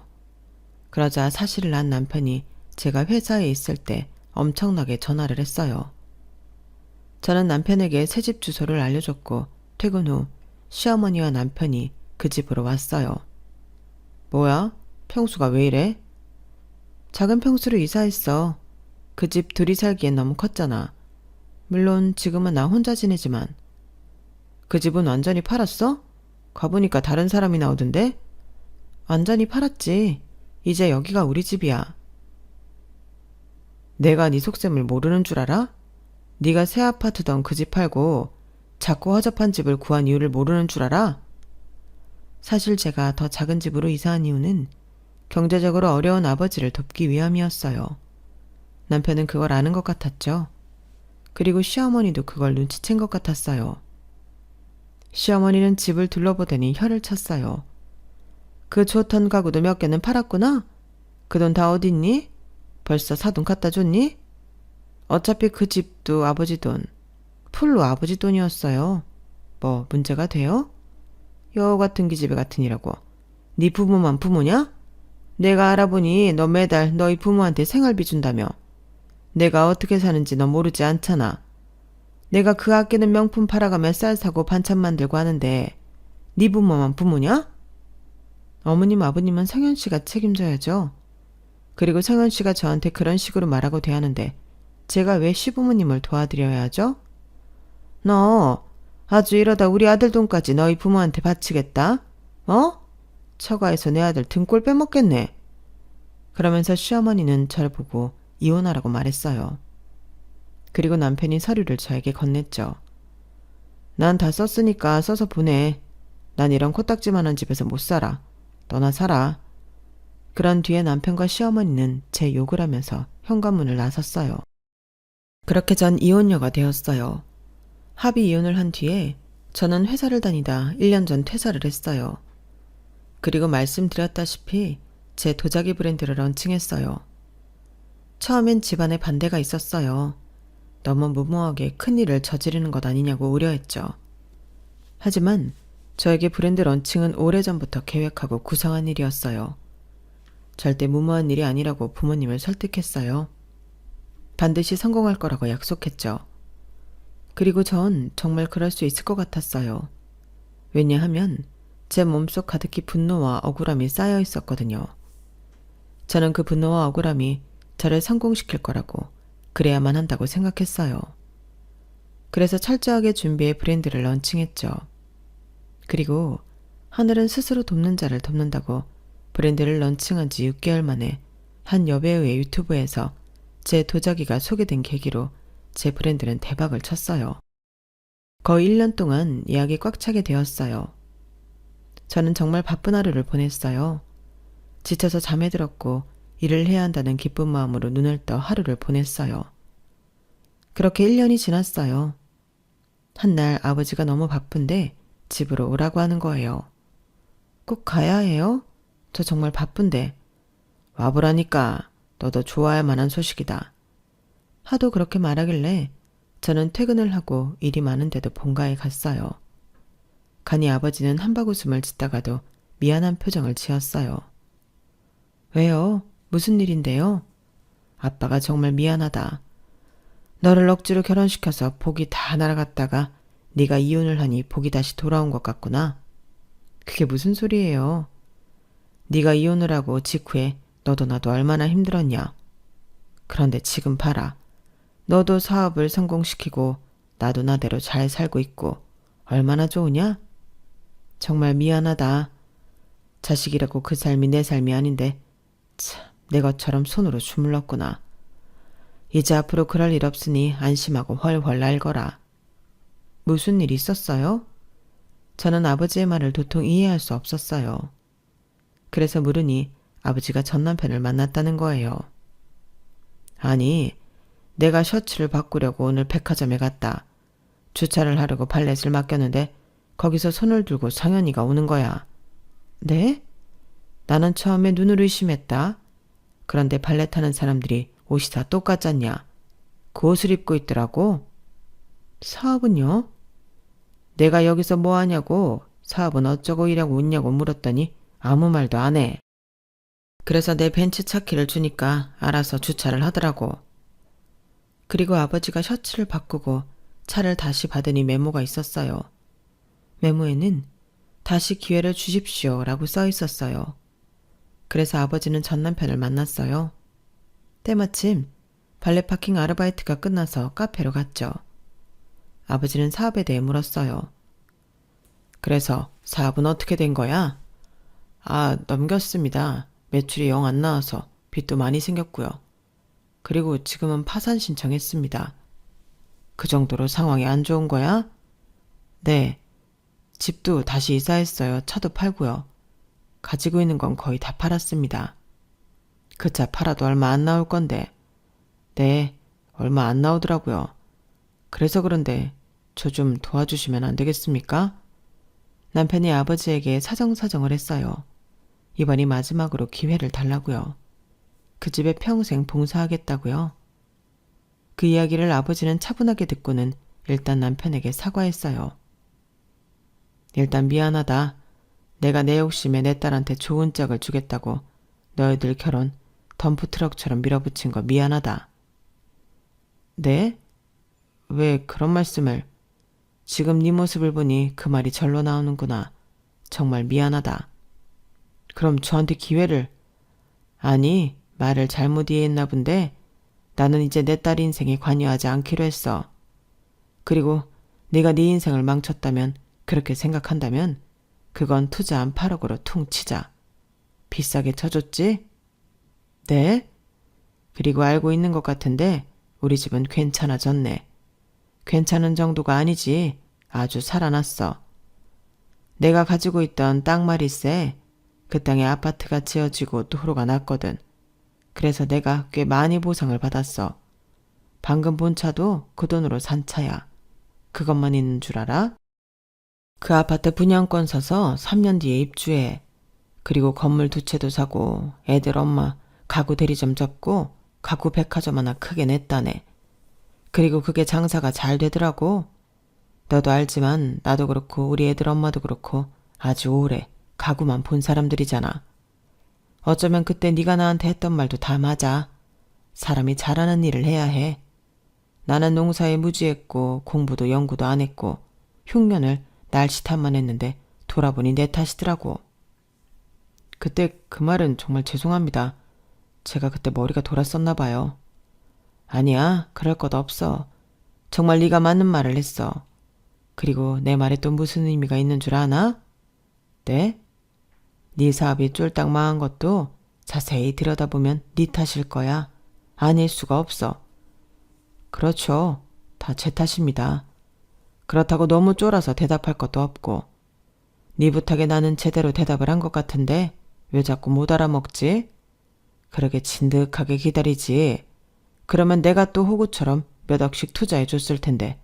그러자 사실을 안 남편이 제가 회사에 있을 때 엄청나게 전화를 했어요. 저는 남편에게 새집 주소를 알려줬고 퇴근 후 시어머니와 남편이 그 집으로 왔어요. 뭐야? 평수가 왜 이래? 작은 평수로 이사했어. 그 집 둘이 살기엔 너무 컸잖아. 물론 지금은 나 혼자 지내지만. 그 집은 완전히 팔았어? 가보니까 다른 사람이 나오던데? 완전히 팔았지. 이제 여기가 우리 집이야. 내가 네 속셈을 모르는 줄 알아? 네가 새 아파트던 그 집 팔고 작고 허접한 집을 구한 이유를 모르는 줄 알아? 사실 제가 더 작은 집으로 이사한 이유는 경제적으로 어려운 아버지를 돕기 위함이었어요. 남편은 그걸 아는 것 같았죠. 그리고 시어머니도 그걸 눈치챈 것 같았어요. 시어머니는 집을 둘러보더니 혀를 쳤어요. 그 좋던 가구도 몇 개는 팔았구나? 그 돈 다 어딨니? 벌써 사돈 갖다 줬니? 어차피 그 집도 아버지 돈, 풀로 아버지 돈이었어요. 뭐 문제가 돼요? 여우 같은 기집애 같으니라고. 네 부모만 부모냐? 내가 알아보니 너 매달 너희 부모한테 생활비 준다며. 내가 어떻게 사는지 너 모르지 않잖아. 내가 그 아끼는 명품 팔아가며 쌀 사고 반찬 만들고 하는데 네 부모만 부모냐? 어머님 아버님은 성현 씨가 책임져야죠. 그리고 성현 씨가 저한테 그런 식으로 말하고 대하는데 제가 왜 시부모님을 도와드려야 하죠? 너 아주 이러다 우리 아들 돈까지 너희 부모한테 바치겠다? 어? 처가에서 내 아들 등골 빼먹겠네. 그러면서 시어머니는 저를 보고 이혼하라고 말했어요. 그리고 남편이 서류를 저에게 건넸죠. 난 다 썼으니까 써서 보내. 난 이런 코딱지만한 집에서 못 살아. 너나 살아. 그런 뒤에 남편과 시어머니는 제 욕을 하면서 현관문을 나섰어요. 그렇게 전 이혼녀가 되었어요. 합의 이혼을 한 뒤에 저는 회사를 다니다 1년 전 퇴사를 했어요. 그리고 말씀드렸다시피 제 도자기 브랜드를 런칭했어요. 처음엔 집안에 반대가 있었어요. 너무 무모하게 큰일을 저지르는 것 아니냐고 우려했죠. 하지만 저에게 브랜드 런칭은 오래전부터 계획하고 구상한 일이었어요. 절대 무모한 일이 아니라고 부모님을 설득했어요. 반드시 성공할 거라고 약속했죠. 그리고 전 정말 그럴 수 있을 것 같았어요. 왜냐하면 제 몸속 가득히 분노와 억울함이 쌓여 있었거든요. 저는 그 분노와 억울함이 저를 성공시킬 거라고 그래야만 한다고 생각했어요. 그래서 철저하게 준비해 브랜드를 런칭했죠. 그리고 하늘은 스스로 돕는 자를 돕는다고 브랜드를 런칭한 지 6개월 만에 한 여배우의 유튜브에서 제 도자기가 소개된 계기로 제 브랜드는 대박을 쳤어요. 거의 1년 동안 예약이 꽉 차게 되었어요. 저는 정말 바쁜 하루를 보냈어요. 지쳐서 잠에 들었고 일을 해야 한다는 기쁜 마음으로 눈을 떠 하루를 보냈어요. 그렇게 1년이 지났어요. 한날 아버지가 너무 바쁜데 집으로 오라고 하는 거예요. 꼭 가야 해요? 저 정말 바쁜데. 와보라니까. 너도 좋아할 만한 소식이다. 하도 그렇게 말하길래 저는 퇴근을 하고 일이 많은데도 본가에 갔어요. 가니 아버지는 한바구음을 짓다가도 미안한 표정을 지었어요. 왜요? 무슨 일인데요? 아빠가 정말 미안하다. 너를 억지로 결혼시켜서 복이 다 날아갔다가 네가 이혼을 하니 복이 다시 돌아온 것 같구나. 그게 무슨 소리예요? 네가 이혼을 하고 직후에 너도 나도 얼마나 힘들었냐. 그런데 지금 봐라. 너도 사업을 성공시키고 나도 나대로 잘 살고 있고 얼마나 좋으냐? 정말 미안하다. 자식이라고 그 삶이 내 삶이 아닌데 참 내 것처럼 손으로 주물렀구나. 이제 앞으로 그럴 일 없으니 안심하고 훨훨 날거라. 무슨 일 있었어요? 저는 아버지의 말을 도통 이해할 수 없었어요. 그래서 물으니 아버지가 전 남편을 만났다는 거예요. 아니, 내가 셔츠를 바꾸려고 오늘 백화점에 갔다. 주차를 하려고 발렛을 맡겼는데 거기서 손을 들고 성현이가 오는 거야. 네? 나는 처음에 눈을 의심했다. 그런데 발렛하는 사람들이 옷이 다 똑같잖냐. 그 옷을 입고 있더라고. 사업은요? 내가 여기서 뭐 하냐고 사업은 어쩌고 이라고 웃냐고 물었더니 아무 말도 안 해. 그래서 내 벤츠 차 키를 주니까 알아서 주차를 하더라고. 그리고 아버지가 셔츠를 바꾸고 차를 다시 받으니 메모가 있었어요. 메모에는 다시 기회를 주십시오 라고 써 있었어요. 그래서 아버지는 전 남편을 만났어요. 때마침 발레 파킹 아르바이트가 끝나서 카페로 갔죠. 아버지는 사업에 대해 물었어요. 그래서 사업은 어떻게 된 거야? 넘겼습니다. 매출이 영 안 나와서 빚도 많이 생겼고요. 그리고 지금은 파산 신청했습니다. 그 정도로 상황이 안 좋은 거야? 네. 집도 다시 이사했어요. 차도 팔고요. 가지고 있는 건 거의 다 팔았습니다. 그 차 팔아도 얼마 안 나올 건데. 네, 얼마 안 나오더라고요. 그래서 그런데 저 좀 도와주시면 안 되겠습니까? 남편이 아버지에게 사정사정을 했어요. 이번이 마지막으로 기회를 달라고요. 그 집에 평생 봉사하겠다고요. 그 이야기를 아버지는 차분하게 듣고는 일단 남편에게 사과했어요. 일단 미안하다. 내가 내 욕심에 내 딸한테 좋은 짝을 주겠다고 너희들 결혼 덤프트럭처럼 밀어붙인 거 미안하다. 네? 왜 그런 말씀을? 지금 네 모습을 보니 그 말이 절로 나오는구나. 정말 미안하다. 그럼 저한테 기회를... 아니, 말을 잘못 이해했나 본데 나는 이제 내 딸 인생에 관여하지 않기로 했어. 그리고 네가 네 인생을 망쳤다면, 그렇게 생각한다면 그건 투자 한 8억으로 퉁치자. 비싸게 쳐줬지? 네? 그리고 알고 있는 것 같은데 우리 집은 괜찮아졌네. 괜찮은 정도가 아니지. 아주 살아났어. 내가 가지고 있던 땅말일세, 그 땅에 아파트가 지어지고 도로가 났거든. 그래서 내가 꽤 많이 보상을 받았어. 방금 본 차도 그 돈으로 산 차야. 그것만 있는 줄 알아? 그 아파트 분양권 사서 3년 뒤에 입주해. 그리고 건물 2채도 사고 애들 엄마 가구 대리점 접고 가구 백화점 하나 크게 냈다네. 그리고 그게 장사가 잘 되더라고. 너도 알지만 나도 그렇고 우리 애들 엄마도 그렇고 아주 오래 가구만 본 사람들이잖아. 어쩌면 그때 네가 나한테 했던 말도 다 맞아. 사람이 잘하는 일을 해야 해. 나는 농사에 무지했고 공부도 연구도 안 했고 흉년을 날씨탓만 했는데 돌아보니 내 탓이더라고. 그때 그 말은 정말 죄송합니다. 제가 그때 머리가 돌았었나 봐요. 아니야, 그럴 것 없어. 정말 네가 맞는 말을 했어. 그리고 내 말에 또 무슨 의미가 있는 줄 아나? 네? 네 사업이 쫄딱 망한 것도 자세히 들여다보면 네 탓일 거야. 아닐 수가 없어. 그렇죠. 다 제 탓입니다. 그렇다고 너무 쫄아서 대답할 것도 없고. 네 부탁에 나는 제대로 대답을 한 것 같은데 왜 자꾸 못 알아먹지? 그러게 진득하게 기다리지. 그러면 내가 또 호구처럼 몇 억씩 투자해 줬을 텐데.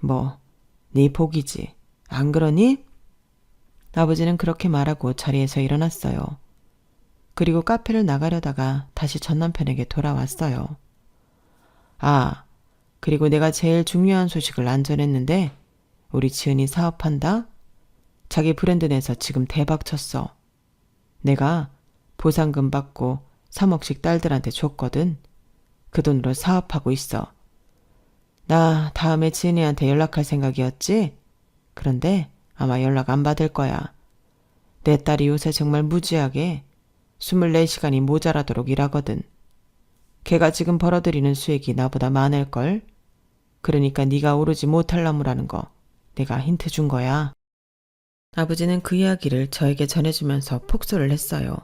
뭐, 네 복이지. 안 그러니? 아버지는 그렇게 말하고 자리에서 일어났어요. 그리고 카페를 나가려다가 다시 전 남편에게 돌아왔어요. 그리고 내가 제일 중요한 소식을 안 전했는데 우리 지은이 사업한다? 자기 브랜드 내서 지금 대박 쳤어. 내가 보상금 받고 3억씩 딸들한테 줬거든. 그 돈으로 사업하고 있어. 나 다음에 지은이한테 연락할 생각이었지? 그런데 아마 연락 안 받을 거야. 내 딸이 요새 정말 무지하게 24시간이 모자라도록 일하거든. 걔가 지금 벌어들이는 수익이 나보다 많을걸? 그러니까 네가 오르지 못할 나무라는 거 내가 힌트 준 거야. 아버지는 그 이야기를 저에게 전해주면서 폭소를 했어요.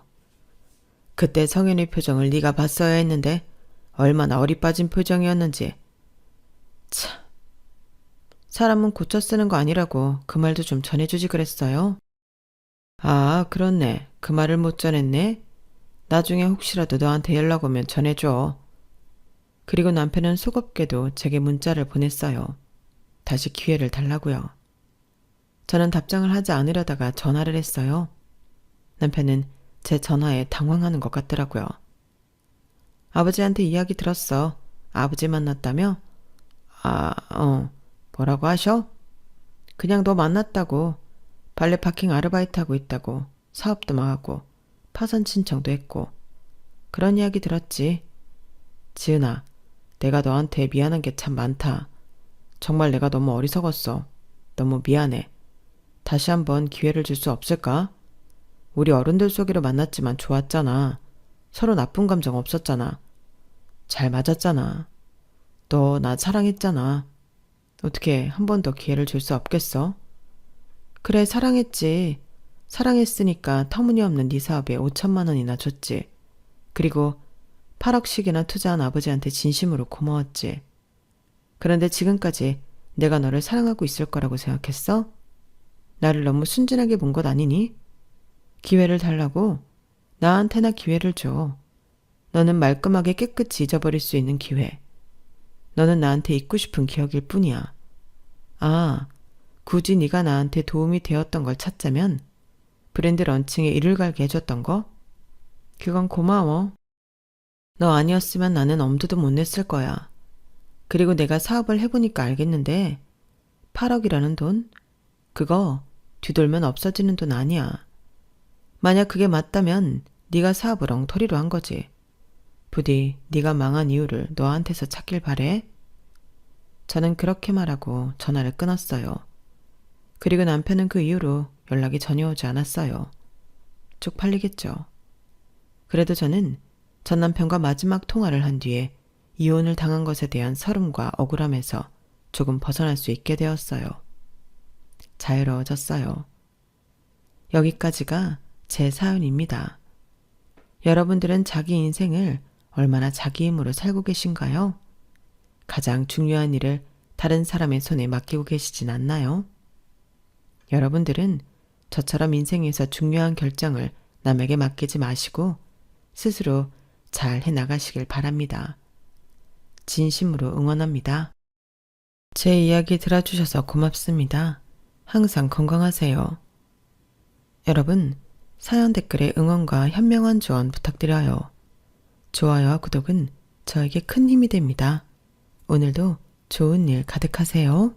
그때 성현의 표정을 네가 봤어야 했는데 얼마나 어리빠진 표정이었는지. 참, 사람은 고쳐 쓰는 거 아니라고 그 말도 좀 전해주지 그랬어요. 그렇네. 그 말을 못 전했네. 나중에 혹시라도 너한테 연락 오면 전해줘. 그리고 남편은 속없게도 제게 문자를 보냈어요. 다시 기회를 달라고요. 저는 답장을 하지 않으려다가 전화를 했어요. 남편은 제 전화에 당황하는 것 같더라고요. 아버지한테 이야기 들었어. 아버지 만났다며? 뭐라고 하셔? 그냥 너 만났다고. 발레 파킹 아르바이트 하고 있다고. 사업도 망하고 파산 신청도 했고 그런 이야기 들었지. 지은아, 내가 너한테 미안한 게 참 많다. 정말 내가 너무 어리석었어. 너무 미안해. 다시 한번 기회를 줄 수 없을까? 우리 어른들 속이로 만났지만 좋았잖아. 서로 나쁜 감정 없었잖아. 잘 맞았잖아. 너 나 사랑했잖아. 어떻게 한 번 더 기회를 줄 수 없겠어? 그래, 사랑했지. 사랑했으니까 터무니없는 네 사업에 5천만 원이나 줬지. 그리고 8억씩이나 투자한 아버지한테 진심으로 고마웠지. 그런데 지금까지 내가 너를 사랑하고 있을 거라고 생각했어? 나를 너무 순진하게 본 것 아니니? 기회를 달라고? 나한테나 기회를 줘. 너는 말끔하게 깨끗이 잊어버릴 수 있는 기회. 너는 나한테 잊고 싶은 기억일 뿐이야. 아, 굳이 네가 나한테 도움이 되었던 걸 찾자면 브랜드 런칭에 이를 갈게 해줬던 거? 그건 고마워. 너 아니었으면 나는 엄두도 못 냈을 거야. 그리고 내가 사업을 해보니까 알겠는데 8억이라는 돈? 그거 뒤돌면 없어지는 돈 아니야. 만약 그게 맞다면 네가 사업을 엉터리로 한 거지. 부디 네가 망한 이유를 너한테서 찾길 바래. 저는 그렇게 말하고 전화를 끊었어요. 그리고 남편은 그 이후로 연락이 전혀 오지 않았어요. 쪽팔리겠죠. 그래도 저는 전 남편과 마지막 통화를 한 뒤에 이혼을 당한 것에 대한 서름과 억울함에서 조금 벗어날 수 있게 되었어요. 자유로워졌어요. 여기까지가 제 사연입니다. 여러분들은 자기 인생을 얼마나 자기 힘으로 살고 계신가요? 가장 중요한 일을 다른 사람의 손에 맡기고 계시진 않나요? 여러분들은 저처럼 인생에서 중요한 결정을 남에게 맡기지 마시고 스스로 잘 해나가시길 바랍니다. 진심으로 응원합니다. 제 이야기 들어주셔서 고맙습니다. 항상 건강하세요. 여러분, 사연 댓글에 응원과 현명한 조언 부탁드려요. 좋아요와 구독은 저에게 큰 힘이 됩니다. 오늘도 좋은 일 가득하세요.